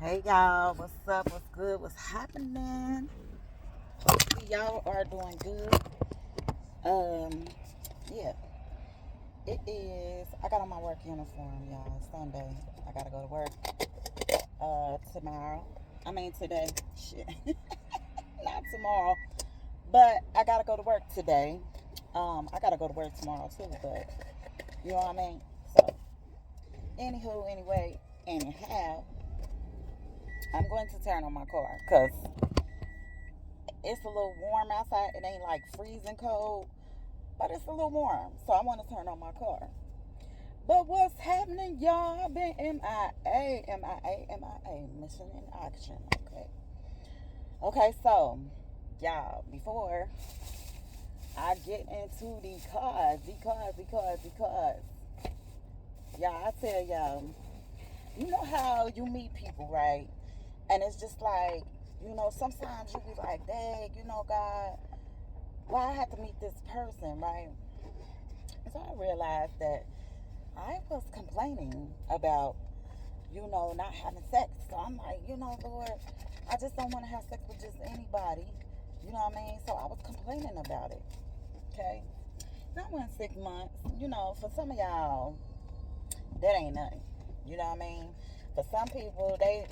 Hey y'all, what's up? What's good? What's happening? Hopefully y'all are doing good. Um, yeah, it is. I got on my work uniform, y'all. It's Sunday. I gotta go to work. Tomorrow. I mean today. Shit, not tomorrow. But I gotta go to work today. I gotta go to work tomorrow too. But you know what I mean. So, anywho, anyway, anyhow, I'm going to turn on my car because it's a little warm outside. It ain't like freezing cold, but it's a little warm. So I want to turn on my car. But what's happening, y'all? I've been MIA, MIA, MIA, mission in action. Okay. Okay, so, y'all, before I get into the cause, y'all, I tell y'all, you know how you meet people, right? And it's just like, sometimes you be like, dang, God, why I have to meet this person, right? So I realized that I was complaining about, not having sex. So I'm like, Lord, I just don't want to have sex with just anybody. You know what I mean? So I was complaining about it. Okay. Not went 6 months. For some of y'all, that ain't nothing. You know what I mean? For some people, they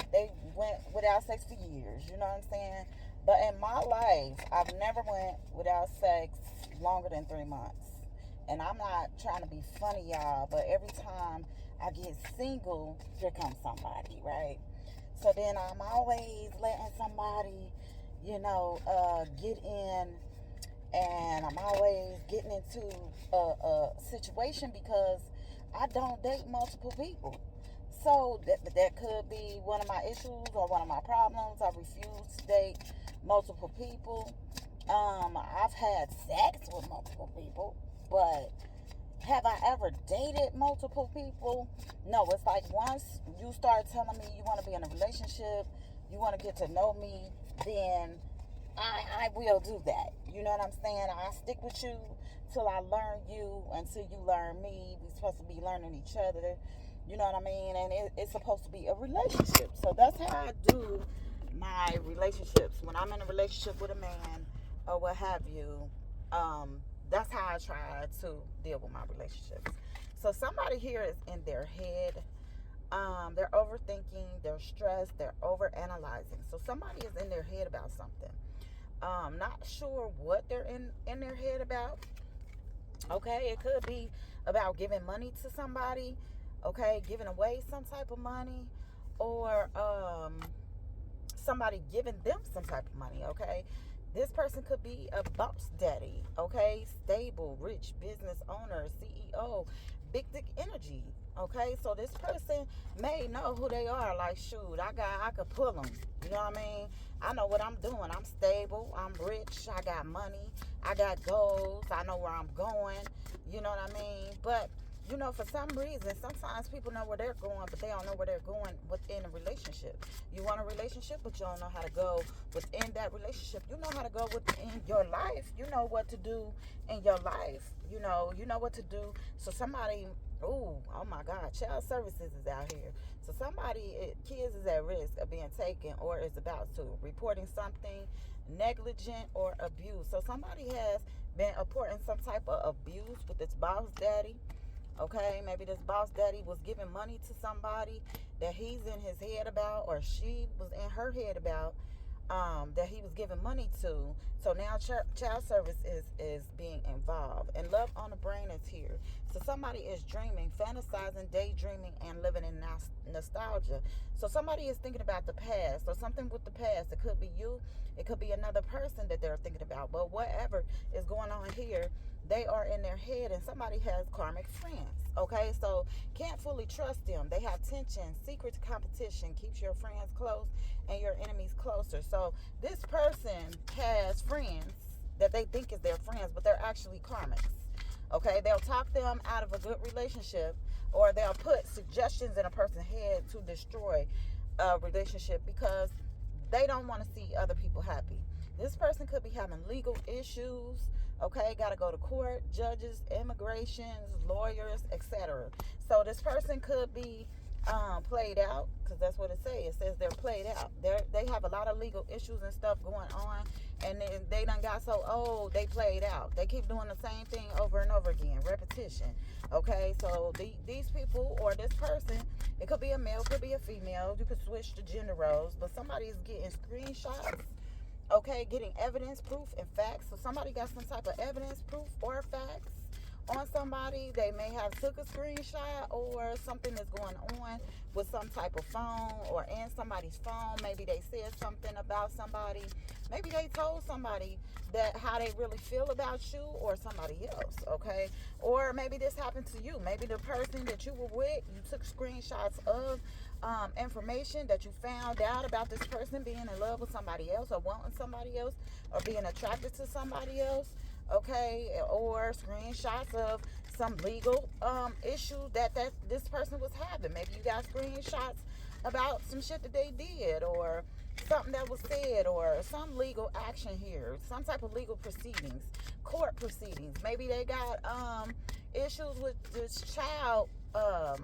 went without sex for years. You know what I'm saying? But in my life, I've never went without sex longer than 3 months. And I'm not trying to be funny, y'all, but every time I get single, here comes somebody, right? So then I'm always letting somebody, get in, and I'm always getting into a situation because I don't date multiple people. So that could be one of my issues or one of my problems. I refuse to date multiple people. I've had sex with multiple people, but have I ever dated multiple people? No, it's like once you start telling me you want to be in a relationship, you want to get to know me, then I will do that. You know what I'm saying? I stick with you till I learn you, until you learn me. We're supposed to be learning each other. You know what I mean? And it's supposed to be a relationship. So that's how I do my relationships. When I'm in a relationship with a man or what have you, that's how I try to deal with my relationships. So somebody here is in their head. They're overthinking, they're stressed, they're overanalyzing. So somebody is in their head about something. Not sure what they're in their head about. Okay, it could be about giving money to somebody. Okay, giving away some type of money, or somebody giving them some type of money. Okay, this person could be a boss daddy. Okay, stable, rich business owner, CEO, big dick energy. Okay, so this person may know who they are. Like, shoot, I could pull them. You know what I mean? I know what I'm doing. I'm stable. I'm rich. I got money. I got goals. I know where I'm going. You know what I mean? But for some reason, sometimes people know where they're going, but they don't know where they're going within a relationship. You want a relationship, but you don't know how to go within that relationship. You know how to go within your life. You know what to do in your life. You know what to do. So somebody, oh my God, child services is out here. So kids is at risk of being taken or is about to, reporting something negligent or abuse. So somebody has been reporting some type of abuse with its boss daddy. Okay, maybe this boss daddy was giving money to somebody that he's in his head about, or she was in her head about, that he was giving money to. So now child service is being involved, and love on the brain is here. So somebody is dreaming, fantasizing, daydreaming, and living in nostalgia. So somebody is thinking about the past, or something with the past. It could be you, it could be another person that they're thinking about, but whatever is going on here, they are in their head, and somebody has karmic friends. Okay, so can't fully trust them. They have tension, secret competition keeps your friends close and your enemies closer. So this person has friends that they think is their friends, but they're actually karmics. Okay, they'll talk them out of a good relationship, or they'll put suggestions in a person's head to destroy a relationship because they don't want to see other people happy. This person could be having legal issues. Okay, got to go to court, judges, immigrations, lawyers, etc. So this person could be played out, because that's what it says. It says they're played out. They have a lot of legal issues and stuff going on, and then they done got so old they played out. They keep doing the same thing over and over again, repetition. Okay, so these people or this person, it could be a male, could be a female. You could switch the gender roles, but somebody's getting screenshots. Okay, getting evidence, proof, and facts. So somebody got some type of evidence, proof, or facts on somebody. They may have took a screenshot, or something is going on with some type of phone or in somebody's phone. Maybe they said something about somebody. Maybe they told somebody that how they really feel about you or somebody else. Okay, or maybe this happened to you. Maybe the person that you were with, you took screenshots of information that you found out about this person being in love with somebody else, or wanting somebody else, or being attracted to somebody else. Okay, or screenshots of some legal issue that this person was having. Maybe you got screenshots about some shit that they did, or something that was said, or some legal action here, some type of legal proceedings, court proceedings. Maybe they got issues with this child, the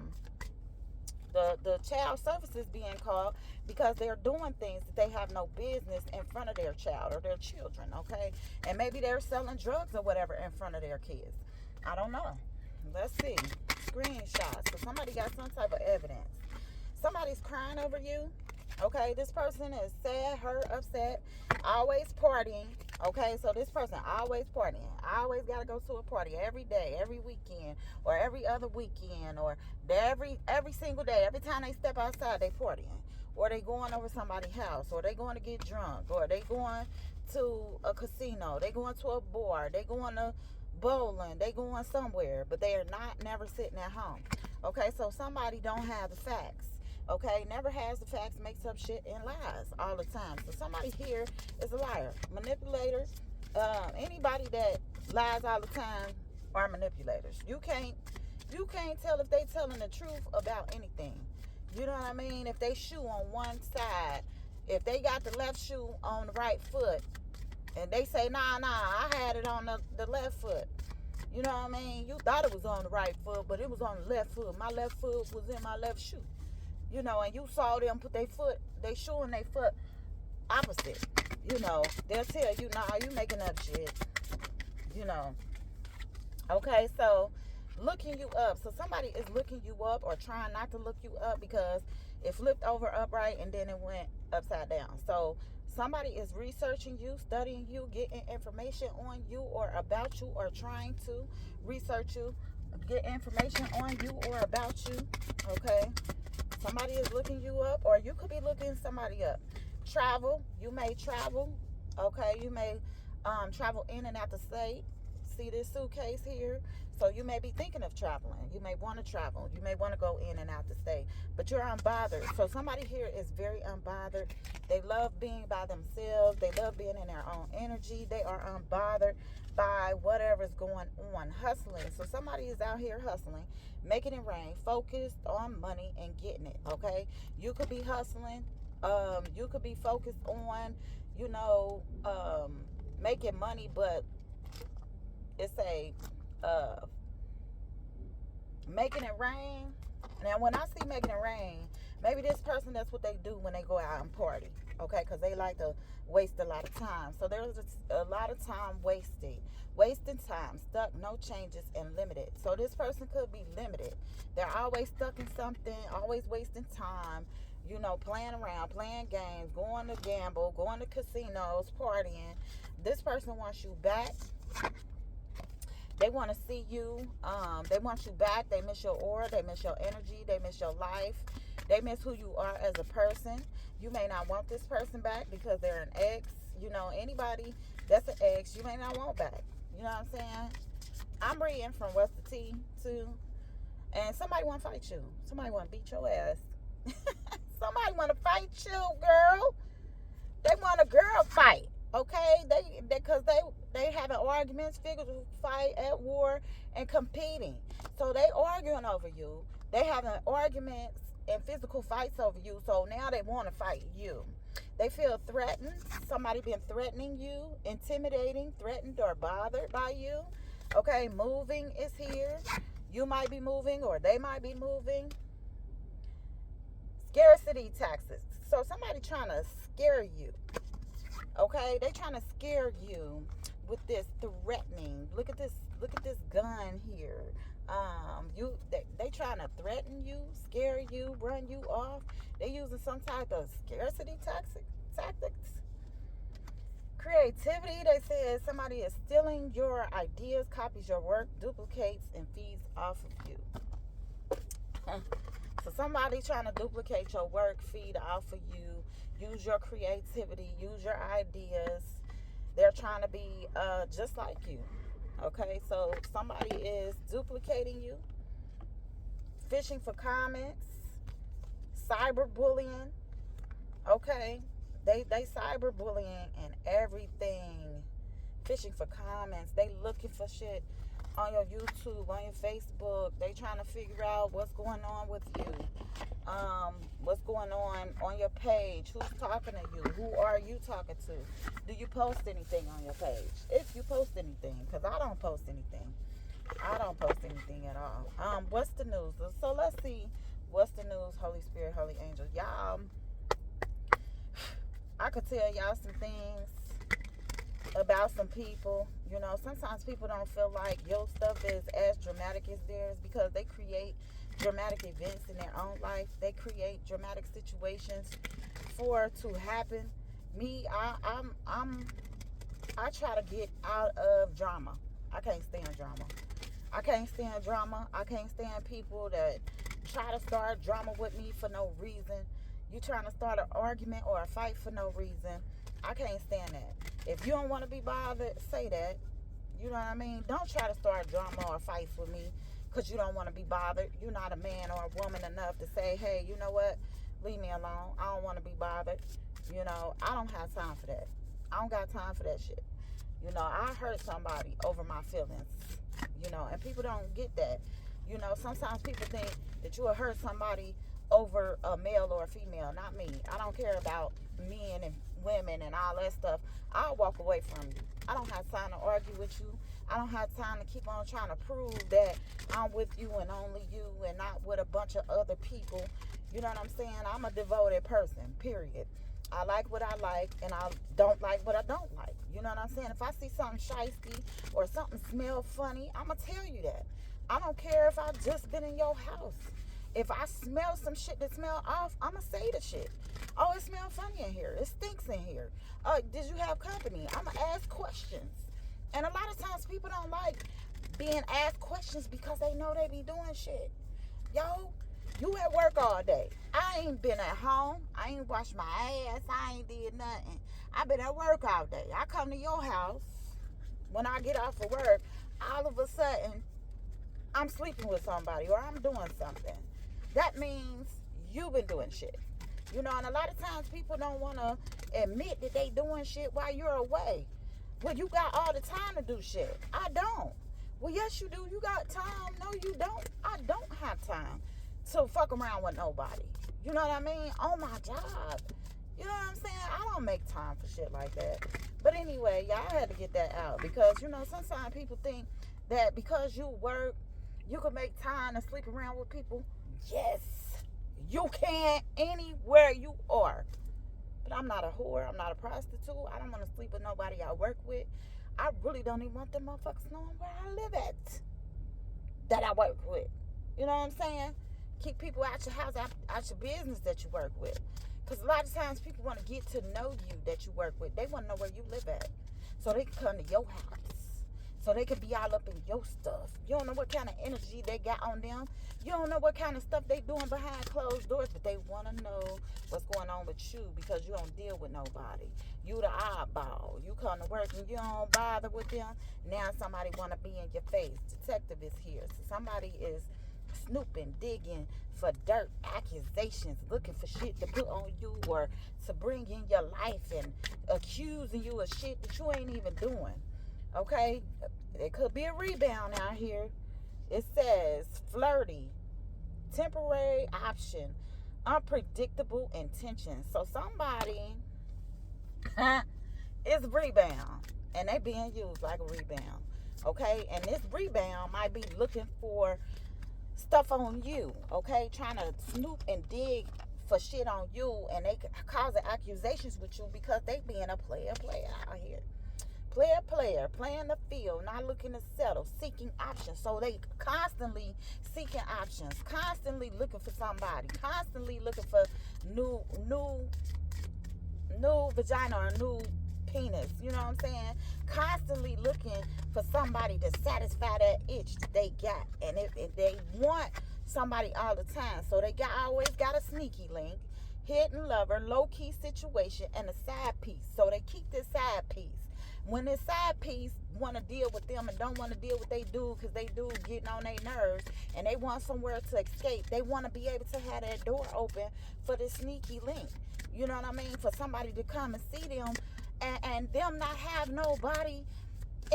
child services being called because they're doing things that they have no business in front of their child or their children. Okay, and maybe they're selling drugs or whatever in front of their kids. I don't know. Let's see. Screenshots. So somebody got some type of evidence. Somebody's crying over you. Okay, this person is sad, hurt, upset, always partying. Okay, so this person always partying. I always gotta go to a party every day, every weekend, or every other weekend, or every single day. Every time they step outside, they partying, or they going over somebody's house, or they going to get drunk, or they going to a casino, they going to a bar, they going to bowling, they going somewhere, but they are not never sitting at home. Okay, so somebody don't have the facts. Okay, never has the facts, makes up shit and lies all the time. So somebody here is a liar, manipulator. Anybody that lies all the time are manipulators. You can't tell if they telling the truth about anything. You know what I mean? If they shoe on one side, if they got the left shoe on the right foot, and they say, nah, I had it on the left foot. You know what I mean? You thought it was on the right foot, but it was on the left foot. My left foot was in my left shoe. You know, and you saw them put they shoe in their foot opposite. You know, they'll tell you, nah, you making up shit. You know. Okay, so looking you up. So somebody is looking you up or trying not to look you up because it flipped over upright and then it went upside down. So somebody is researching you, studying you, getting information on you or about you, or trying to research you, get information on you or about you. Okay. Somebody is looking you up, or you could be looking somebody up. Travel. You may travel. Okay. You may travel in and out the state. See this suitcase here? So you may be thinking of traveling. You may want to travel. You may want to go in and out the state. But you're unbothered. So somebody here is very unbothered. They love being by themselves. They love being in their own energy. They are unbothered by whatever's going on. Hustling. So somebody is out here hustling, making it rain, focused on money and getting it. Okay? You could be hustling. You could be focused on, making money, but it's making it rain. Now when I see making it rain, maybe this person, that's what they do when they go out and party. Okay, because they like to waste a lot of time. So there's a lot of time wasting time, stuck, no changes, and limited. So this person could be limited. They're always stuck in something, always wasting time, playing around, playing games, going to gamble, going to casinos, partying. This person wants you back. They want to see you. They want you back. They miss your aura. They miss your energy. They miss your life. They miss who you are as a person. You may not want this person back because they're an ex. Anybody that's an ex, you may not want back. You know what I'm saying? I'm reading from What's the Tea, too. And somebody want to fight you. Somebody want to beat your ass. Somebody want to fight you, girl. They want a girl fight. Okay? Because they having arguments, physical fight, at war, and competing. So they arguing over you. They having arguments and physical fights over you. So now they want to fight you. They feel threatened. Somebody been threatening you, intimidating, threatened, or bothered by you. Okay, moving is here. You might be moving, or they might be moving. scarcity tactics. So somebody trying to scare you. Okay, they trying to scare you with this threatening. Look at this. Look at this gun here. They trying to threaten you, scare you, run you off. They using some type of scarcity tactics. Creativity. They said somebody is stealing your ideas, copies your work, duplicates, and feeds off of you. So somebody trying to duplicate your work, feed off of you, use your creativity, use your ideas. They're trying to be just like you. Okay, so somebody is duplicating you, fishing for comments, cyberbullying. Okay, they cyberbullying and everything, fishing for comments. They looking for shit on your YouTube, on your Facebook. They trying to figure out what's going on with you, what's going on your page, who's talking to you, who are you talking to, do you post anything on your page, if you post anything, because I don't post anything. I don't post anything at all. What's the news? So let's see what's the news. Holy Spirit, Holy Angel, y'all. I could tell y'all some things about some people. You know, sometimes people don't feel like your stuff is as dramatic as theirs because they create dramatic events in their own life. They create dramatic situations for to happen. Me, I try to get out of drama. I can't stand drama. I can't stand drama. I can't stand people that try to start drama with me for no reason. You trying to start an argument or a fight for no reason. I can't stand that. If you don't want to be bothered, say that. You know what I mean? Don't try to start drama or fights with me because you don't want to be bothered. You're not a man or a woman enough to say, hey, you know what? Leave me alone. I don't want to be bothered. You know, I don't have time for that. I don't got time for that shit. You know, I hurt somebody over my feelings. You know, and people don't get that. You know, sometimes people think that you will hurt somebody over a male or a female. Not me. I don't care about men and women and all that stuff. I'll walk away from you. I don't have time to argue with you. I don't have time to keep on trying to prove that I'm with you and only you and not with a bunch of other people. You know what I'm saying? I'm a devoted person, period. I like what I like and I don't like what I don't like. You know what I'm saying? If I see something shysty or something smell funny, I'm going to tell you that. I don't care if I've just been in your house. If I smell some shit that smell off, I'm going to say the shit. Oh, it smells funny in here. It stinks in here. Did you have company? I'm going to ask questions. And a lot of times people don't like being asked questions because they know they be doing shit. Yo, you at work all day. I ain't been at home. I ain't washed my ass. I ain't did nothing. I been at work all day. I come to your house when I get off of work. All of a sudden, I'm sleeping with somebody or I'm doing something. That means you've been doing shit. You know, and a lot of times people don't want to admit that they doing shit while you're away. Well, you got all the time to do shit. I don't. Well, yes, you do. You got time. No, you don't. I don't have time to fuck around with nobody. You know what I mean? On my job. You know what I'm saying? I don't make time for shit like that. But anyway, y'all had to get that out because, you know, sometimes people think that because you work, you can make time to sleep around with people. Yes, you can anywhere you are. But I'm not a whore. I'm not a prostitute. I don't want to sleep with nobody I work with. I really don't even want them motherfuckers knowing where I live at that I work with. You know what I'm saying? Keep people out your house, out your business that you work with. Because a lot of times people want to get to know you that you work with. They want to know where you live at. So they can come to your house. So they could be all up in your stuff. You don't know what kind of energy they got on them. You don't know what kind of stuff they doing behind closed doors. But they want to know what's going on with you because you don't deal with nobody. You the oddball. You come to work and you don't bother with them. Now somebody want to be in your face. Detective is here. So somebody is snooping, digging for dirt, accusations, looking for shit to put on you or to bring in your life and accusing you of shit that you ain't even doing. Okay, it could be a rebound out here. It says flirty, temporary option, unpredictable intentions. So somebody is rebound and they being used like a rebound. Okay, and this rebound might be looking for stuff on you. Okay, trying to snoop and dig for shit on you, and they causing accusations with you because they being a player out here. Player, playing the field, not looking to settle, seeking options. So they constantly seeking options, constantly looking for somebody, constantly looking for new vagina or new penis. You know what I'm saying? Constantly looking for somebody to satisfy that itch that they got, and if they want somebody all the time, so they always got a sneaky link, hidden lover, low key situation, and a side piece. So they keep this side piece. When this side piece want to deal with them and don't want to deal with they do, because they do getting on their nerves, and they want somewhere to escape, they want to be able to have that door open for this sneaky link. You know what I mean? For somebody to come and see them, and them not have nobody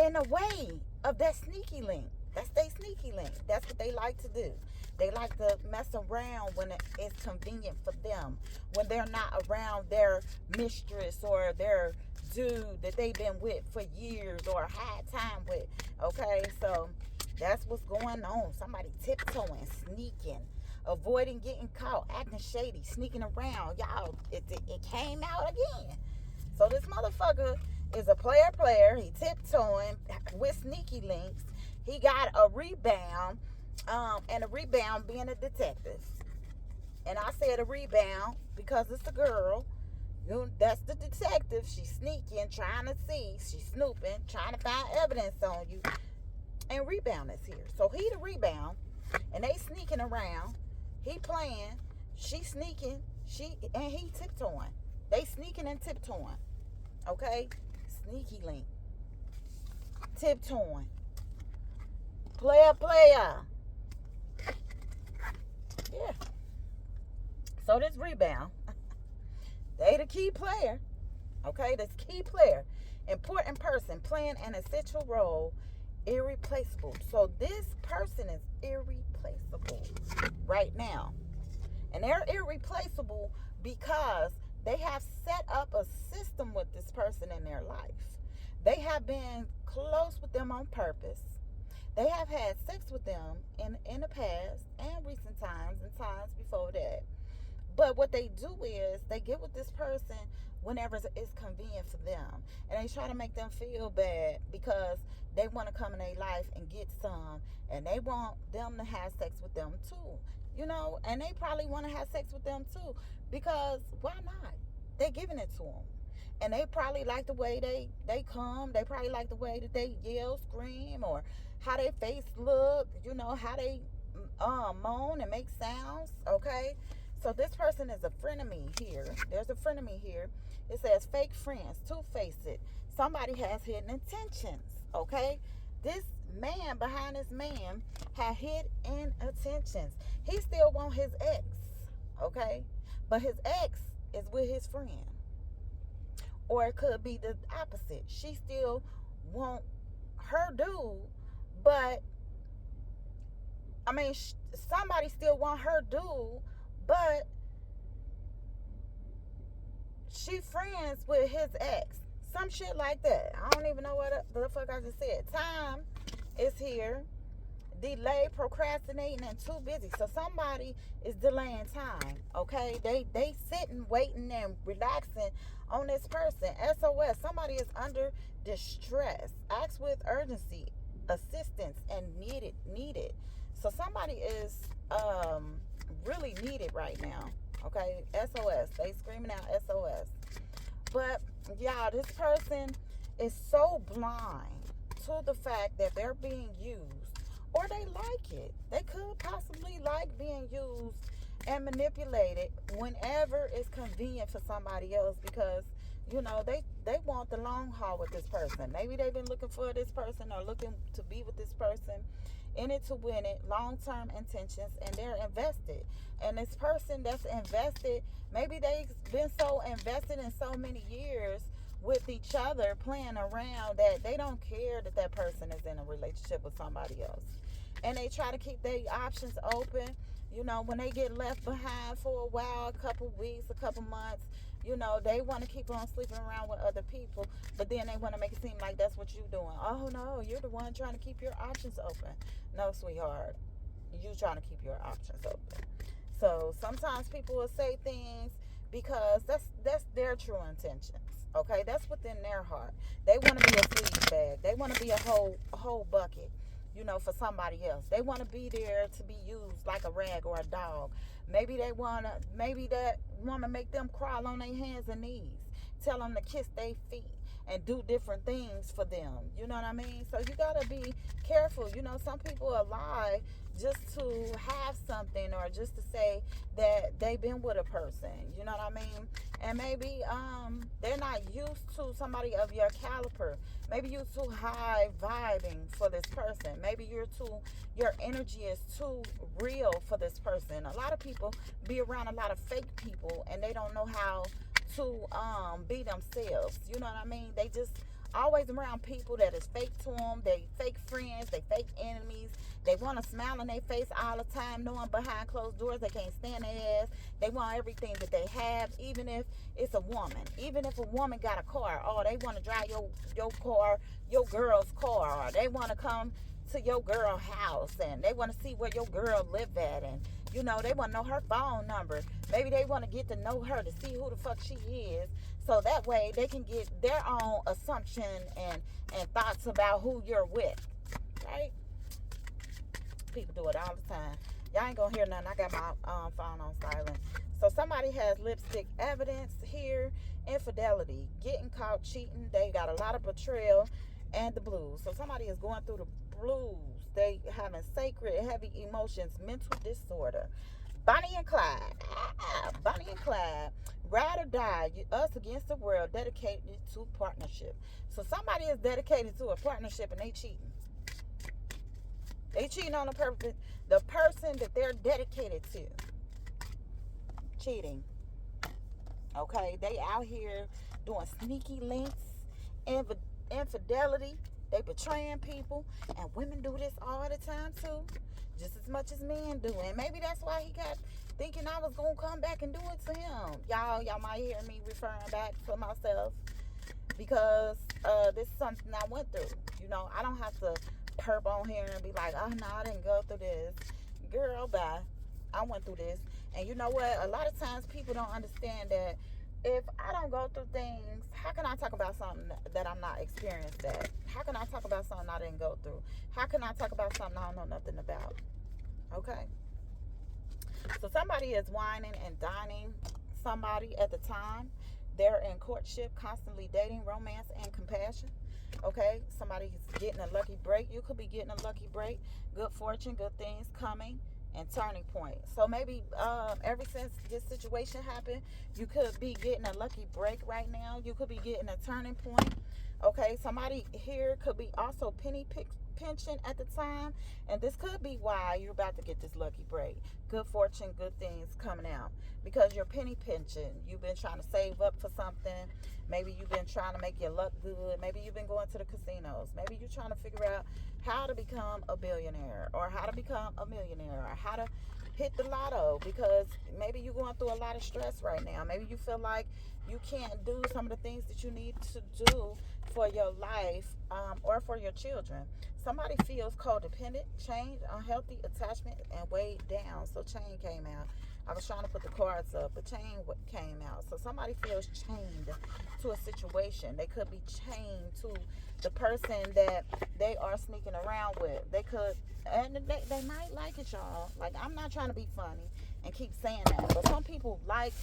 in the way of that sneaky link. That's their sneaky link. That's what they like to do. They like to mess around when it's convenient for them, when they're not around their mistress or their dude that they've been with for years or had time with. Okay, so that's what's going on. Somebody tiptoeing, sneaking, avoiding getting caught, acting shady, sneaking around. Y'all, it came out again. So this motherfucker is a player. He tiptoeing with sneaky links. He got a rebound, and a rebound being a detective. And I said a rebound because it's a girl. That's the detective. She's sneaking, trying to see. She's snooping, trying to find evidence on you. And rebound is here. So he the rebound, and they sneaking around. He playing, she sneaking, and he tiptoeing. They sneaking and tiptoeing. Okay? Sneaky link. Tiptoeing. Player. Yeah. So this rebound, they the key player. Okay? This key player. Important person playing an essential role. Irreplaceable. So this person is irreplaceable right now. And they're irreplaceable because they have set up a system with this person in their life. They have been close with them on purpose. They have had sex with them in the past and recent times and times before that. But what they do is they get with this person whenever it's convenient for them. And they try to make them feel bad because they want to come in their life and get some. And they want them to have sex with them too. You know, and they probably want to have sex with them too. Because why not? They're giving it to them. And they probably like the way they come. They probably like the way that they yell, scream, or how their face look. You know, how they moan and make sounds. Okay? So this person is a frenemy here. There's a frenemy here. It says fake friends, two-faced. Somebody has hidden intentions. Okay? This man behind this man had hidden intentions. He still want his ex. Okay? But his ex is with his friend. Or it could be the opposite. She still want her dude, but somebody still want her dude, but she friends with his ex. Some shit like that. I don't even know what the fuck I just said. Time is here. Delay, procrastinating, and too busy. So somebody is delaying time. Okay? They sitting, waiting, and relaxing on this person. SOS. Somebody is under distress. Ask with urgency, assistance, and needed. So somebody is really needed right now. Okay? SOS. They screaming out SOS. But y'all, this person is so blind to the fact that they're being used. Or they like it. They could possibly like being used and manipulated whenever it's convenient for somebody else, because, you know, they want the long haul with this person. Maybe they've been looking for this person or looking to be with this person, in it to win it, long-term intentions, and they're invested. And this person that's invested, maybe they've been so invested in so many years with each other, playing around, that they don't care that that person is in a relationship with somebody else. And they try to keep their options open. You know, when they get left behind for a while, a couple weeks, a couple months, you know, they want to keep on sleeping around with other people, but then they want to make it seem like that's what you're doing. Oh no, you're the one trying to keep your options open. No, sweetheart, you trying to keep your options open. So sometimes people will say things because that's their true intentions. Okay, that's within their heart. They want to be a sleaze bag. They want to be a whole bucket. For somebody else. They want to be there to be used like a rag or a dog. Maybe that want to make them crawl on their hands and knees. Tell them to kiss their feet and do different things for them. You know what I mean? So you gotta be careful. Some people will lie just to have something or just to say that they've been with a person. You know what I mean? And maybe they're not used to somebody of your caliber. Maybe you're too high vibing for this person. Maybe your energy is too real for this person. A lot of people be around a lot of fake people and they don't know how to be themselves. You know what I mean? They just always around people that is fake to them. They fake friends. They fake enemies. They want to smile on their face all the time, knowing behind closed doors they can't stand their ass. They want everything that they have, even if it's a woman. Even if a woman got a car, oh, they want to drive your car, your girl's car. Or they want to come to your girl house and they want to see where your girl live at, and they want to know her phone number. Maybe they want to get to know her to see who the fuck she is, so that way they can get their own assumption and thoughts about who you're with, right? People do it all the time. Y'all ain't gonna hear nothing. I got my phone on silent. So somebody has lipstick evidence here. Infidelity, getting caught cheating. They got a lot of betrayal and the blues. So somebody is going through the blues. They having sacred, heavy emotions, mental disorder. Bonnie and Clyde. Bonnie and Clyde. Ride or die, us against the world, dedicated to partnership. So somebody is dedicated to a partnership and they cheating. They cheating on the person that they're dedicated to. Cheating. Okay, they out here doing sneaky links, infidelity. They betraying people, and women do this all the time too, just as much as men do. And maybe that's why he got thinking I was gonna come back and do it to him. Y'all might hear me referring back to myself because this is something I went through. I don't have to perp on here and be like, oh no, I didn't go through this. Girl, bye. I went through this. And you know what? A lot of times people don't understand that if I don't go through things, how can I talk about something that I'm not experienced at? How can I talk about something I didn't go through? How can I talk about something I don't know nothing about? Okay? So somebody is whining and dining somebody at the time. They're in courtship, constantly dating, romance, and compassion. Okay? Somebody's getting a lucky break. You could be getting a lucky break. Good fortune, good things coming. And turning point. So maybe ever since this situation happened, you could be getting a lucky break right now. You could be getting a turning point. Okay, somebody here could be also pension at the time, and this could be why you're about to get this lucky break. Good fortune, good things coming out because your pension. You've been trying to save up for something. Maybe you've been trying to make your luck good. Maybe you've been going to the casinos. Maybe you're trying to figure out how to become a billionaire or how to become a millionaire or how to hit the lotto, because maybe you're going through a lot of stress right now. Maybe you feel like you can't do some of the things that you need to do for your life or for your children. Somebody feels codependent, change, unhealthy attachment, and weighed down. So chain came out. I was trying to put the cards up, but chain came out. So somebody feels chained to a situation. They could be chained to the person that they are sneaking around with. They could, and they might like it, y'all. Like, I'm not trying to be funny and keep saying that, but some people like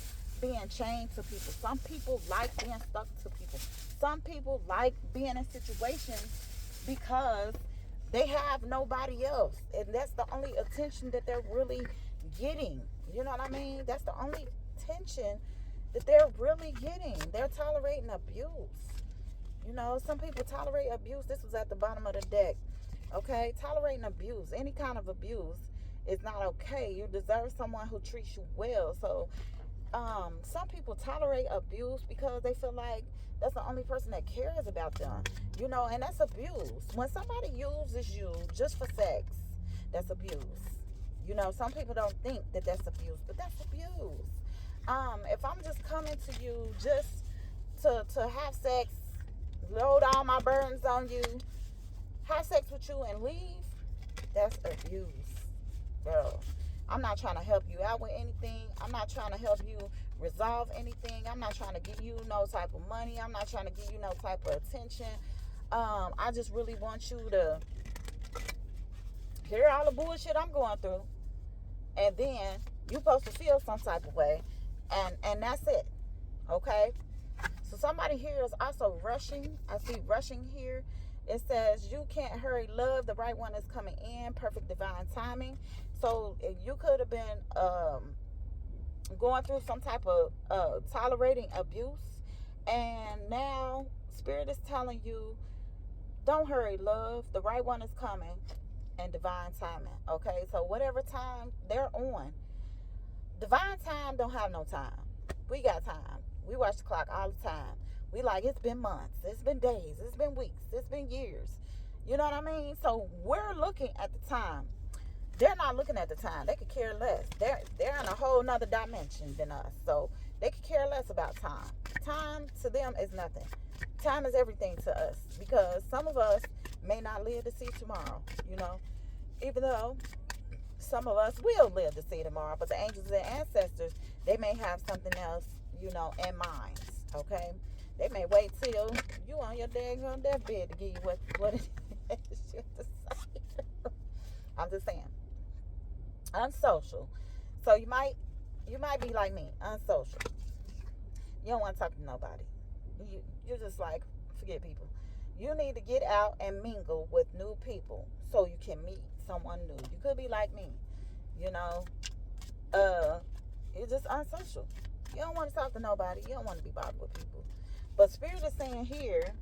being chained to people. Some people like being stuck to people. Some people like being in situations because they have nobody else, and that's the only attention that they're really getting. You know what I mean? That's the only attention that they're really getting. They're tolerating abuse. Some people tolerate abuse. This was at the bottom of the deck. Okay? Tolerating abuse, any kind of abuse, is not okay. You deserve someone who treats you well. So some people tolerate abuse because they feel like that's the only person that cares about them. And that's abuse. When somebody uses you just for sex, that's abuse. Some people don't think that that's abuse, but that's abuse. If I'm just coming to you just to have sex, load all my burdens on you, have sex with you and leave, that's abuse, girl. I'm not trying to help you out with anything. I'm not trying to help you resolve anything. I'm not trying to give you no type of money. I'm not trying to give you no type of attention. I just really want you to hear all the bullshit I'm going through, and then you supposed to feel some type of way, and that's it. Okay. So somebody here is also rushing. I see rushing here. It says you can't hurry love. The right one is coming in. Perfect divine timing. So you could have been going through some type of tolerating abuse, and now Spirit is telling you, don't hurry love. The right one is coming, and divine timing. Okay. So whatever time they're on, divine time don't have no time. We got time. We watch the clock all the time. We like, it's been months, it's been days, it's been weeks, it's been years. You know what I mean? So we're looking at the time. They're not looking at the time. They could care less. They're in a whole nother dimension than us. So they could care less about time. Time to them is nothing. Time is everything to us, because some of us may not live to see tomorrow, you know. Even though some of us will live to see tomorrow, but the angels and ancestors, they may have something else, you know, in mind. Okay, they may wait till you on your daggone deathbed to give you what it is you decide. I'm just saying, unsocial. So you might be like me, unsocial. You don't want to talk to nobody. You're just like, forget people. You need to get out and mingle with new people so you can meet someone new. You could be like me, you know. You're just unsocial. You don't want to talk to nobody. You don't want to be bothered with people. But Spirit is saying here,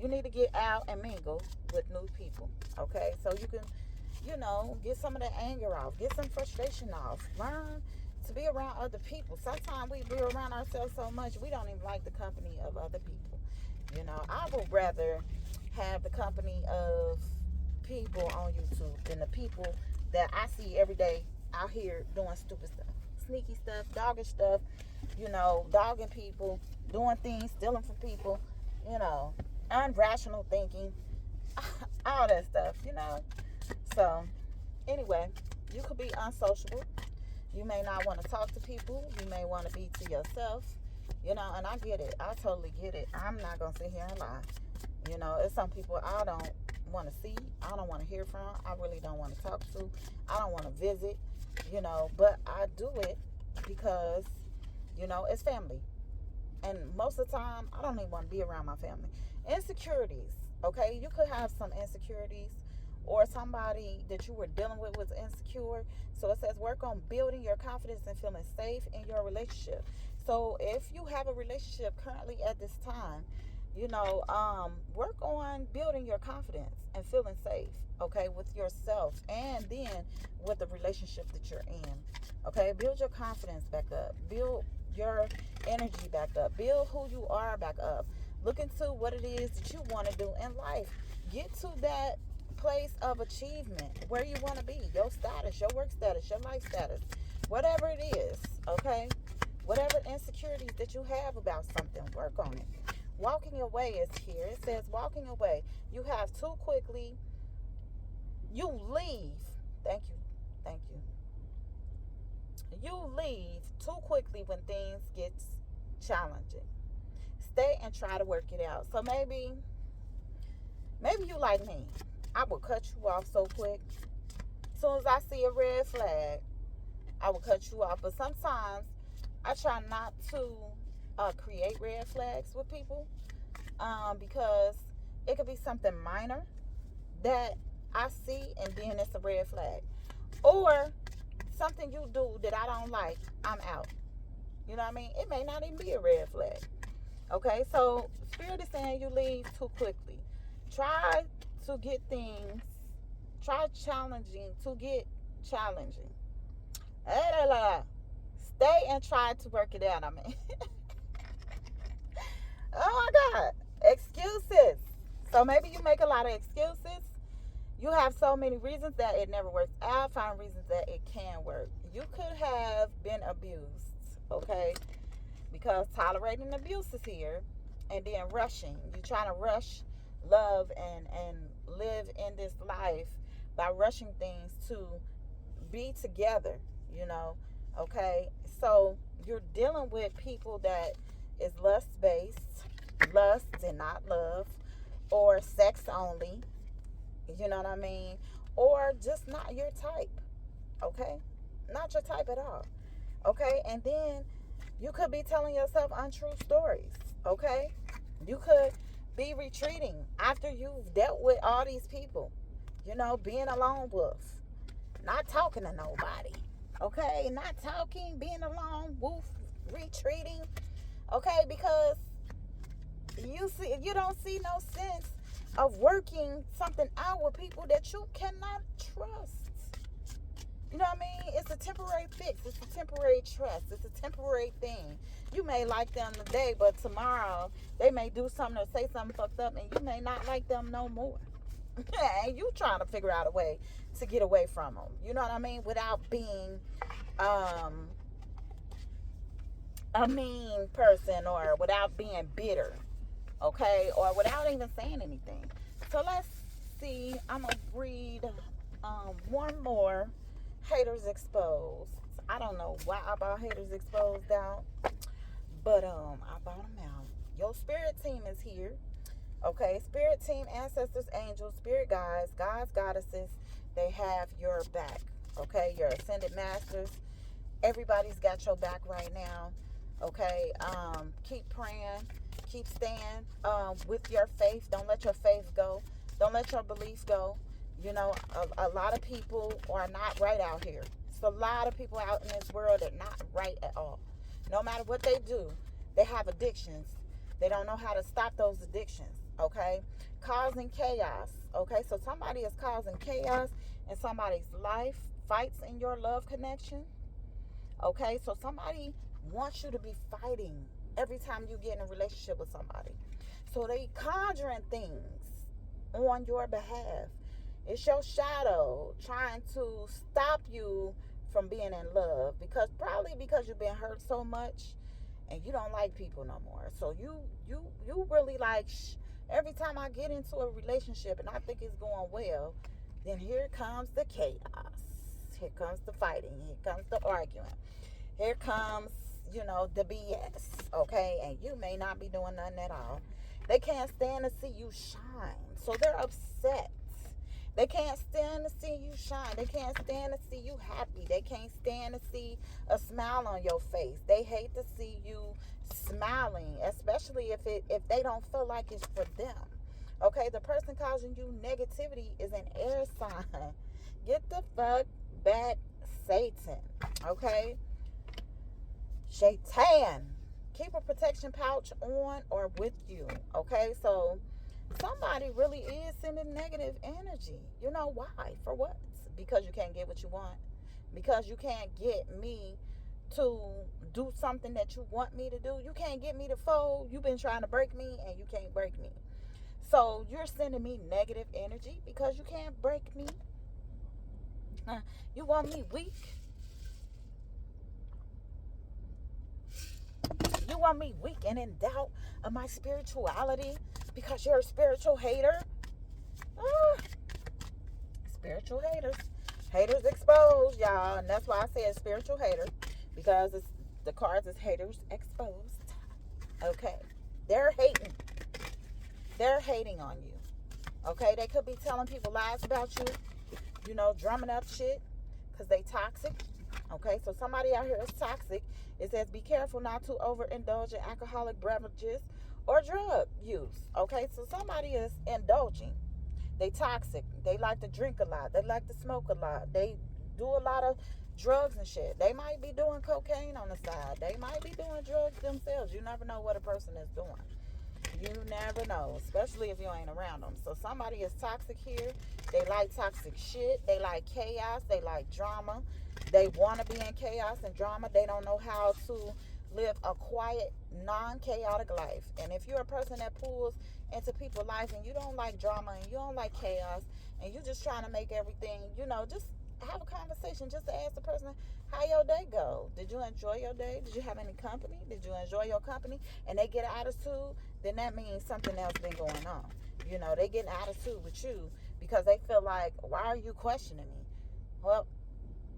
you need to get out and mingle with new people. Okay, so you can, you know, get some of that anger off, get some frustration off, learn to be around other people. Sometimes we be around ourselves so much we don't even like the company of other people. You know, I would rather have the company of people on YouTube than the people that I see every day out here doing stupid stuff, sneaky stuff, doggish stuff, you know, dogging people, doing things, stealing from people, you know, irrational thinking, all that stuff, you know. So, anyway, you could be unsociable. You may not want to talk to people. You may want to be to yourself, you know, and I get it. I totally get it. I'm not going to sit here and lie. You know, it's some people I don't want to see. I don't want to hear from. I really don't want to talk to. I don't want to visit, you know, but I do it because, you know, it's family. And most of the time, I don't even want to be around my family. Insecurities, okay? You could have some insecurities, or somebody that you were dealing with was insecure. So it says work on building your confidence and feeling safe in your relationship. So if you have a relationship currently at this time, you know, work on building your confidence and feeling safe, okay, with yourself, and then with the relationship that you're in. Okay, build your confidence back up, build your energy back up, build who you are back up. Look into what it is that you want to do in life. Get to that place of achievement where you want to be, your status, your work status, your life status, whatever it is. Okay, whatever insecurities that you have about something, work on it. Walking away is here. It says walking away. You have too quickly. You leave. Thank you. Thank you. You leave too quickly when things get challenging. Stay and try to work it out. So maybe you like me. I will cut you off so quick. As soon as I see a red flag, I will cut you off. But sometimes I try not to create red flags with people, because it could be something minor that I see and then it's a red flag, or something you do that I don't like, I'm out. You know what I mean? It may not even be a red flag. Okay, so Spirit is saying you leave too quickly. Try to get things, try challenging to get challenging. Stay and try to work it out. I mean, oh my God, excuses. So maybe you make a lot of excuses. You have so many reasons that it never works out. Find reasons that it can work. You could have been abused, okay? Because tolerating abuse is here, and then rushing. You're trying to rush love and live in this life by rushing things to be together. you know. Okay, so you're dealing with people that is lust based, lust and not love, or sex only, you know what I mean, or just not your type. Okay, not your type at all. Okay, and then you could be telling yourself untrue stories. Okay, you could be retreating after you've dealt with all these people, you know, being a lone wolf, not talking to nobody. Okay, not talking, being a lone wolf, retreating. Okay, because you don't see no sense of working something out with people that you cannot trust. You know what I mean? It's a temporary fix. It's a temporary trust. It's a temporary thing. You may like them today, but tomorrow they may do something or say something fucked up, and you may not like them no more. And you trying to figure out a way to get away from them. You know what I mean? Without being um, a mean person, or without being bitter, okay, or without even saying anything. So let's see. I'm gonna read one more. Haters exposed. I don't know why I bought haters exposed out, but I bought them out. Your spirit team is here. Okay, spirit team, ancestors, angels, spirit guides, gods, goddesses, they have your back. Okay, your ascended masters, everybody's got your back right now. Okay, keep praying, keep staying with your faith. Don't let your faith go. Don't let your belief go. You know, a lot of people are not right out here. It's a lot of people out in this world that are not right at all. No matter what they do, they have addictions. They don't know how to stop those addictions. Okay, causing chaos. Okay, so somebody is causing chaos in somebody's life, fights in your love connection. Okay, so somebody wants you to be fighting every time you get in a relationship with somebody. So they conjuring things on your behalf. It's your shadow trying to stop you from being in love, because probably because you've been hurt so much and you don't like people no more. So you really like every time I get into a relationship and I think it's going well, then here comes the chaos. Here comes the fighting. Here comes the arguing. Here comes, the BS, okay? And you may not be doing nothing at all. They can't stand to see you shine. So they're upset. They can't stand to see you shine. They can't stand to see you happy. They can't stand to see a smile on your face. They hate to see you smiling, especially if they don't feel like it's for them. Okay, the person causing you negativity is an air sign. Get the fuck back, Satan. Okay? Shaitan. Keep a protection pouch on or with you. Okay, so somebody really is sending negative energy. You know why? For what? Because you can't get what you want. Because you can't get me to do something that you want me to do. You can't get me to fold. You've been trying to break me and you can't break me. So you're sending me negative energy because you can't break me. You want me weak. You want me weak and in doubt of my spirituality because you're a spiritual hater? Ah, spiritual haters. Haters exposed, y'all. And that's why I said spiritual hater, because the cards is haters exposed. Okay. They're hating. They're hating on you. Okay. They could be telling people lies about you, drumming up shit because they toxic. Okay. So somebody out here is toxic. It says be careful not to overindulge in alcoholic beverages or drug use. Okay. So somebody is indulging. They toxic. They like to drink a lot. They like to smoke a lot. They do a lot of drugs and shit. They might be doing cocaine on the side. They might be doing drugs themselves. You never know what a person is doing. You never know, especially if you ain't around them. So somebody is toxic here. They like toxic shit. They like chaos. They like drama. They want to be in chaos and drama. They don't know how to live a quiet, non-chaotic life. And if you're a person that pulls into people's life and you don't like drama and you don't like chaos and you're just trying to make everything, just have a conversation. Just to ask the person, how your day go? Did you enjoy your day? Did you have any company? Did you enjoy your company? And they get an attitude, then that means something else been going on. They get an attitude with you because they feel like, why are you questioning me? Well,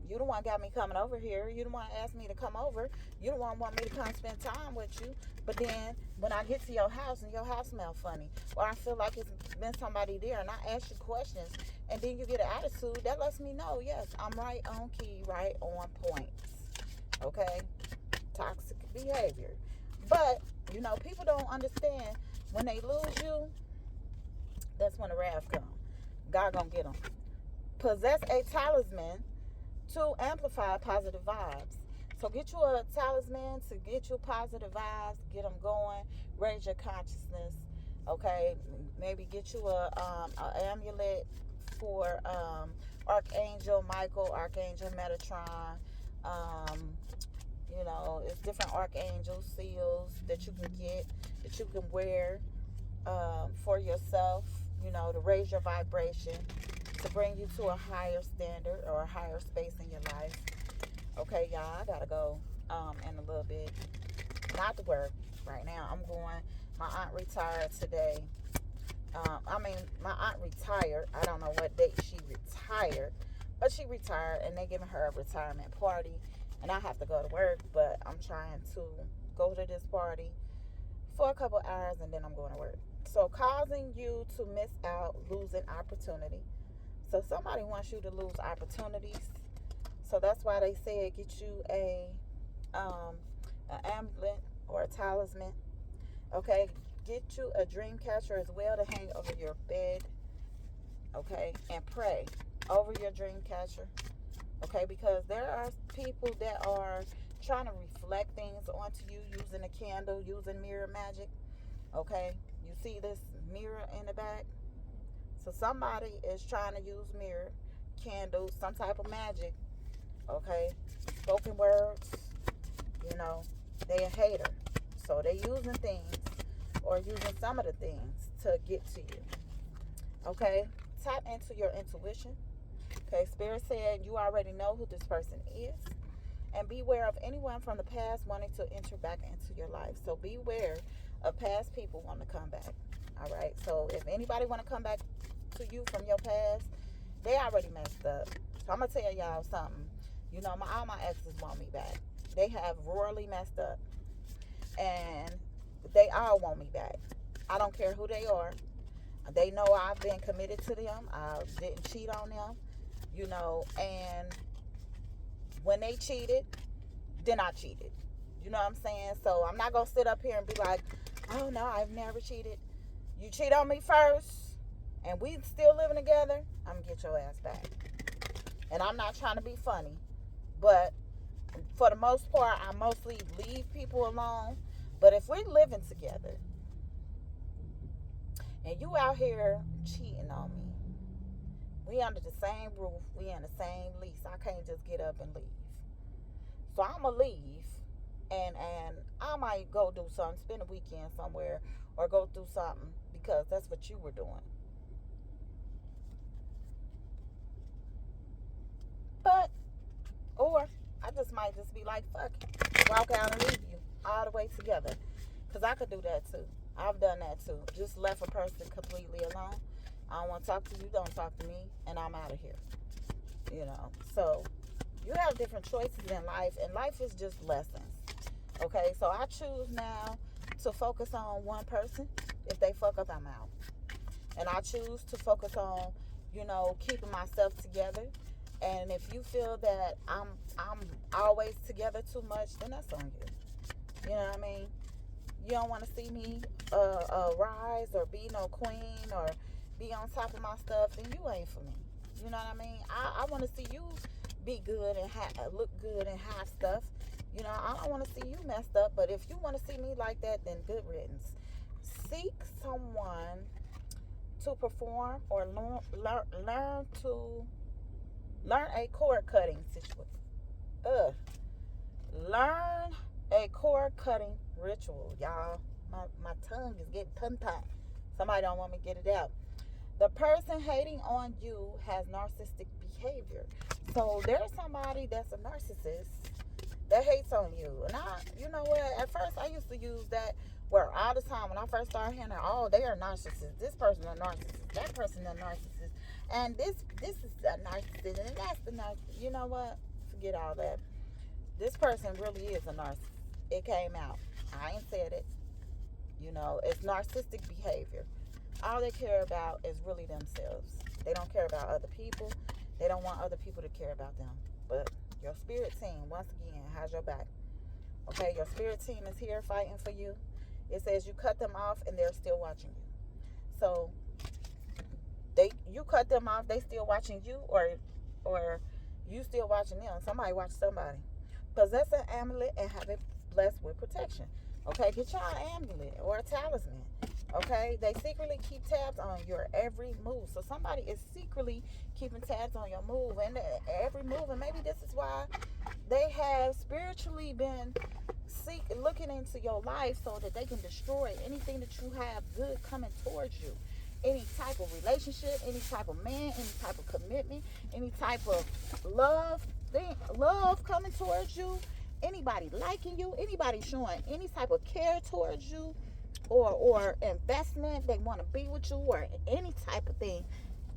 You the one got me coming over here. You the one asked me to come over. You the one want me to come spend time with you. But then when I get to your house and your house smell funny, or I feel like it's been somebody there and I ask you questions and then you get an attitude, that lets me know, yes, I'm right on key, right on point. Okay? Toxic behavior. But, people don't understand when they lose you, that's when the wrath comes. God gonna get them. Possess a talisman to amplify positive vibes. So get you a talisman to get you positive vibes, get them going, raise your consciousness. Okay, maybe get you a amulet for Archangel Michael, Archangel Metatron. Um, it's different archangel seals that you can get, that you can wear for yourself. To raise your vibration, to bring you to a higher standard or a higher space in your life. Okay, y'all, I gotta go in a little bit. Not to work right now. I'm going. My aunt retired today. My aunt retired. I don't know what date she retired, but she retired, and they giving her a retirement party, and I have to go to work. But I'm trying to go to this party for a couple hours, and then I'm going to work. So causing you to miss out, losing opportunity. So somebody wants you to lose opportunities. So that's why they said get you an amulet or a talisman. Okay, get you a dream catcher as well to hang over your bed. Okay, and pray over your dream catcher. Okay, because there are people that are trying to reflect things onto you using a candle, using mirror magic. Okay, you see this mirror in the back? So somebody is trying to use mirror, candles, some type of magic. Okay, spoken words. They a hater. So they using things or using some of the things to get to you. Okay, tap into your intuition. Okay, Spirit said you already know who this person is. And beware of anyone from the past wanting to enter back into your life. So beware of past people wanting to come back. All right. So if anybody want to come back to you from your past, they already messed up. So I'm gonna tell y'all something. All my exes want me back. They have royally messed up, and they all want me back. I don't care who they are. They know I've been committed to them. I didn't cheat on them. And when they cheated, then I cheated. You know what I'm saying? So I'm not going to sit up here and be like, oh, no, I've never cheated. You cheat on me first, and we still living together, I'm going to get your ass back. And I'm not trying to be funny, but for the most part, I mostly leave people alone. But if we're living together, and you out here cheating on me, we under the same roof, we in the same lease. I can't just get up and leave. So I'm going to leave, and I might go do something, spend a weekend somewhere, or go through something, because that's what you were doing. But, or I just might just be like, fuck it. Walk out and leave you all the way together. Because I could do that too. I've done that too. Just left a person completely alone. I don't want to talk to you, don't talk to me, and I'm out of here. So you have different choices in life, and life is just lessons. Okay, so I choose now to focus on one person. If they fuck up, I'm out. And I choose to focus on, keeping myself together. And if you feel that I'm always together too much, then that's on you. You know what I mean? You don't want to see me rise or be no queen or be on top of my stuff, then you ain't for me. You know what I mean? I want to see you be good and look good and have stuff. I don't want to see you messed up. But if you want to see me like that, then good riddance. Seek someone to perform or learn a cord cutting situation. Learn a cord cutting ritual, y'all. My tongue is getting tongue-tied. Somebody don't want me to get it out. The person hating on you has narcissistic behavior. So there's somebody that's a narcissist that hates on you. And you know what? At first, I used to use that word all the time. When I first started hearing, they are narcissists. This person a narcissist. That person a narcissist. And this is a narcissist. And that's the narcissist. You know what? forget all that. This person really is a narcissist. It came out. I ain't said it. It's narcissistic behavior. All they care about is really themselves. They don't care about other people. They don't want other people to care about them. But your spirit team, once again, has your back. Okay, your spirit team is here fighting for you. It says you cut them off and they're still watching you. So you cut them off, they still watching you, or you still watching them. Somebody watch somebody. Possess an amulet and have it blessed with protection. Okay, get y'all an amulet or a talisman. Okay, they secretly keep tabs on your every move. So somebody is secretly keeping tabs on your move and every move. And maybe this is why they have spiritually been looking into your life so that they can destroy anything that you have good coming towards you. Any type of relationship, any type of man, any type of commitment, any type of love coming towards you, anybody liking you, anybody showing any type of care towards you, or investment, they want to be with you, or any type of thing.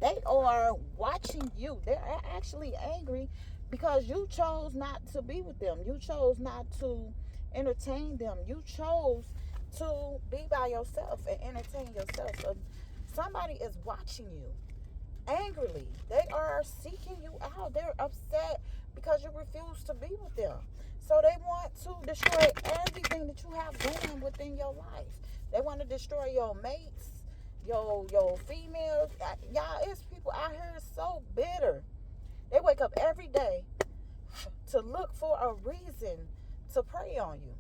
They are watching you. They're actually angry because you chose not to be with them. You chose not to entertain them. You chose to be by yourself and entertain yourself. So somebody is watching you angrily. They are seeking you out. They're upset because you refuse to be with them. So they want to destroy everything that you have going within your life. They want to destroy your mates, your females. Y'all, it's people out here so bitter. They wake up every day to look for a reason to prey on you.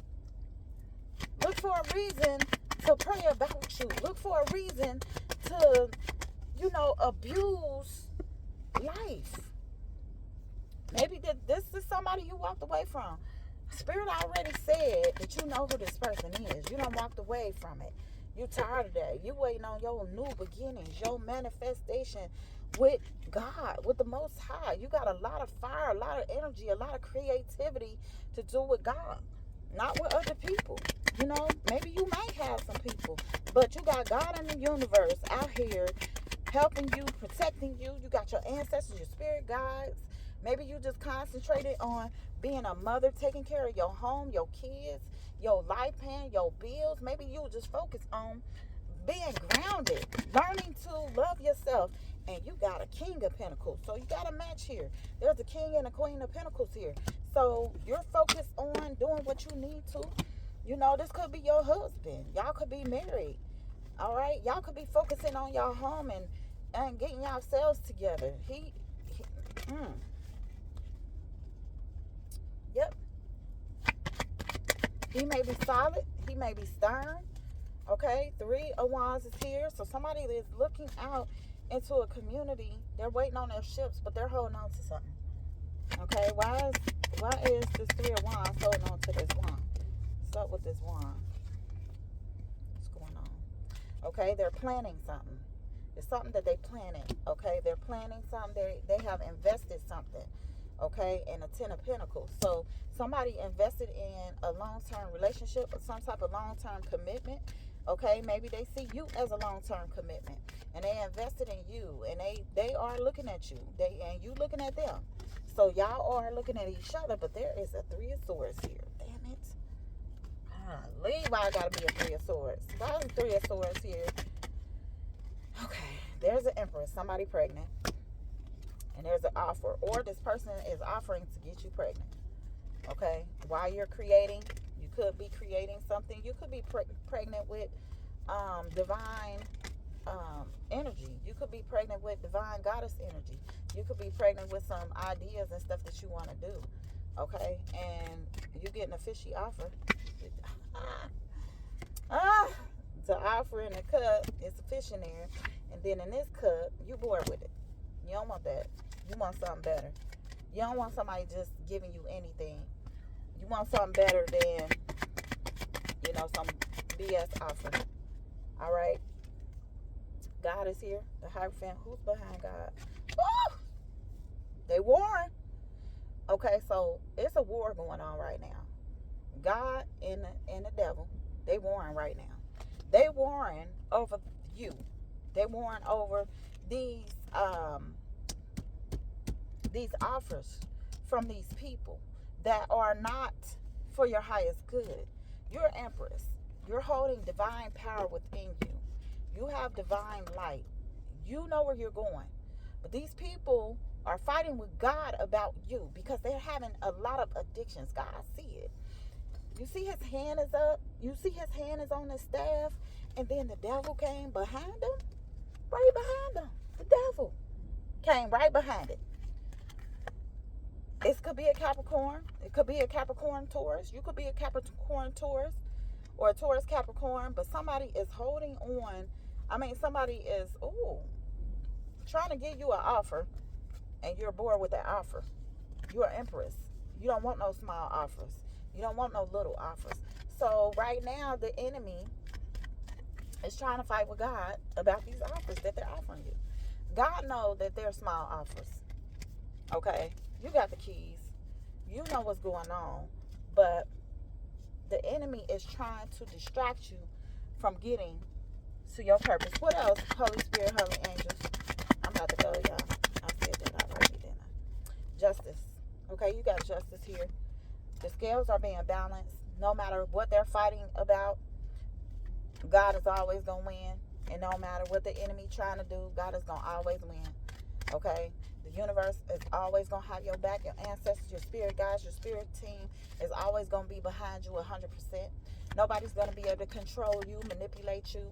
Look for a reason to pray about you. Look for a reason to, abuse life. Maybe this is somebody you walked away from. Spirit already said that you know who this person is. You done walked away from it. You tired of that. You waiting on your new beginnings, your manifestation with God, with the Most High. You got a lot of fire, a lot of energy, a lot of creativity to do with God, not with other people. Maybe you might have some people, but you got God in the universe out here helping you, protecting you. You got your ancestors, your spirit guides. Maybe you just concentrated on being a mother, taking care of your home, your kids, your life plan, your bills. Maybe you just focus on being grounded, learning to love yourself. And you got a king of pentacles. So you got a match here. There's a king and a queen of pentacles here. So you're focused on doing what you need to. This could be your husband. Y'all could be married. All right? Y'all could be focusing on your home and getting yourselves together. Yep. He may be solid. He may be stern. Okay? 3 of Wands is here. So somebody is looking out into a community. They're waiting on their ships, but they're holding on to something. Okay? Why is this 3 of Wands holding on to this wand? What's up with this wand? What's going on? Okay? They're planning something. It's something that they planning. Okay? They're planning something. They have invested something. Okay, and a 10 of Pentacles. So somebody invested in a long-term relationship or some type of long-term commitment. Okay, maybe they see you as a long-term commitment, and they invested in you, and they are looking at you. And you looking at them. So y'all are looking at each other, but there is a 3 of Swords here. Damn it! Leave. Why I gotta be a 3 of Swords? Why is 3 of Swords here? Okay, there's an Empress. Somebody pregnant. And there's an offer, or this person is offering to get you pregnant. Okay, while you're creating, you could be creating something. You could be pregnant with divine energy. You could be pregnant with divine goddess energy. You could be pregnant with some ideas and stuff that you want to do. Okay, and you getting a fishy offer. The offer in the cup is a fish in there, and then in this cup, you bored with it. You don't want that. You want something better. You don't want somebody just giving you anything. You want something better than, some BS offer. All right? God is here. The Hierophant. Who's behind God? Woo! They warring. Okay, so it's a war going on right now. God and the devil, they warring right now. They warring over you. They warring over these offers from these people that are not for your highest good. You're empress. You're holding divine power within you. You have divine light. You know where you're going. But these people are fighting with God about you because they're having a lot of addictions. God, I see it. You see his hand is up. You see his hand is on the staff. And then the devil came behind him. Right behind him. The devil came right behind it. This could be a Capricorn. It could be a Capricorn Taurus. You could be a Capricorn Taurus or a Taurus Capricorn. But somebody is holding on. Somebody is, trying to give you an offer. And you're bored with that offer. You're an empress. You don't want no small offers. You don't want no little offers. So right now, the enemy is trying to fight with God about these offers that they're offering you. God knows that they're small offers. Okay? You got the keys. You know what's going on. But the enemy is trying to distract you from getting to your purpose. What else? Holy Spirit, Holy Angels. I'm about to go, y'all. I said that already, didn't I? Justice. Okay, you got justice here. The scales are being balanced. No matter what they're fighting about, God is always going to win. And no matter what the enemy trying to do, God is going to always win. Okay? The universe is always going to have your back. Your ancestors, your spirit guides, your spirit team is always going to be behind you 100%. Nobody's going to be able to control you, manipulate you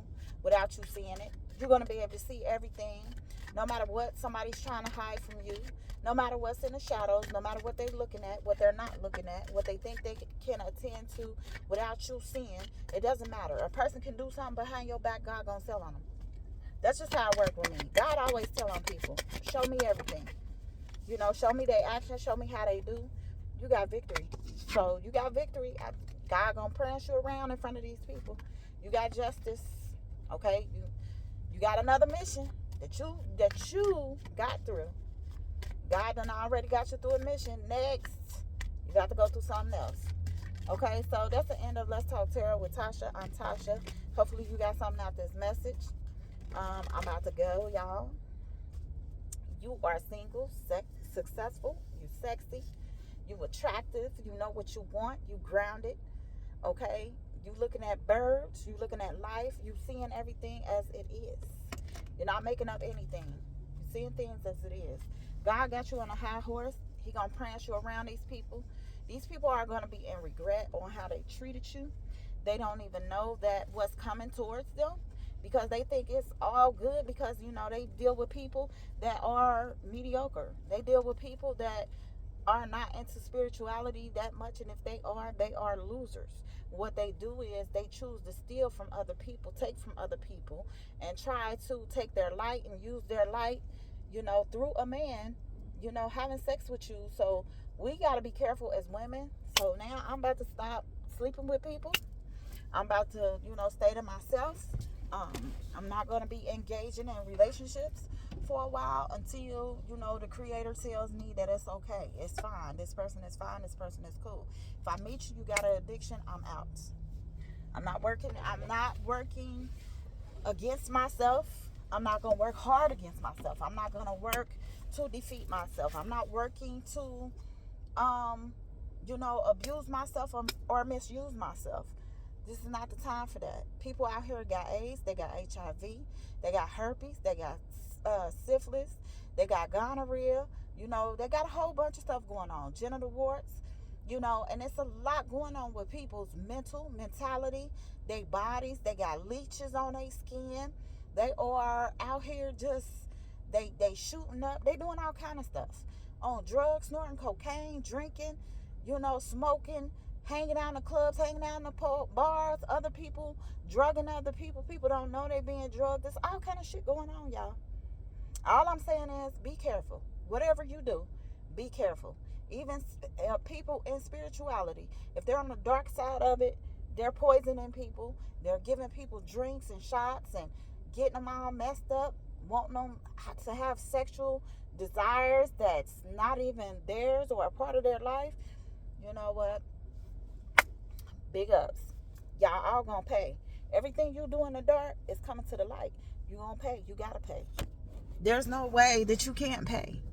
without you seeing it. You're going to be able to see everything. No matter what somebody's trying to hide from you. No matter what's in the shadows, no matter what they're looking at, what they're not looking at, what they think they can attend to without you seeing, it doesn't matter. A person can do something behind your back, God gonna tell on them. That's just how it works with me. God always tell on people. Show me everything. Show me their actions, show me how they do. You got victory. So you got victory. God gonna prance you around in front of these people. You got justice. Okay? You got another mission that you got through. God done already got you through a mission. Next, you got to go through something else. Okay, so that's the end of Let's Talk Tarot with Tasha. I'm Tasha. Hopefully you got something out of this message. I'm about to go, y'all. You are single, successful, you sexy, you attractive, you know what you want, you grounded. Okay, you looking at birds, you looking at life, you seeing everything as it is. You're not making up anything. You're seeing things as it is. God got you on a high horse. He gonna prance you around these people. These people are gonna be in regret on how they treated you. They don't even know that what's coming towards them because they think it's all good because they deal with people that are mediocre. They deal with people that are not into spirituality that much, and if they are losers. What they do is they choose to steal from other people, take from other people, and try to take their light and use their light through a man, having sex with you. So we got to be careful as women. So now I'm about to stop sleeping with people. I'm about to, stay to myself. I'm not going to be engaging in relationships for a while until, the creator tells me that it's okay. It's fine. This person is fine. This person is cool. If I meet you, you got an addiction, I'm out. I'm not working against myself. I'm not going to work hard against myself. I'm not going to work to defeat myself. I'm not working to, abuse myself or misuse myself. This is not the time for that. People out here got AIDS, they got HIV, they got herpes, they got syphilis, they got gonorrhea, they got a whole bunch of stuff going on. Genital warts, and it's a lot going on with people's mentality, their bodies. They got leeches on their skin. They are out here just, they shooting up. They doing all kind of stuff. On drugs, snorting cocaine, drinking, smoking, hanging out in the clubs, hanging out in the bars, other people drugging other people. People don't know they being drugged. There's all kind of shit going on, y'all. All I'm saying is be careful. Whatever you do, be careful. Even people in spirituality, if they're on the dark side of it, they're poisoning people. They're giving people drinks and shots and getting them all messed up, wanting them to have sexual desires that's not even theirs or a part of their life. You know what? Big ups. Y'all all gonna pay. Everything you do in the dark is coming to the light. You gonna pay. You gotta pay. There's no way that you can't pay.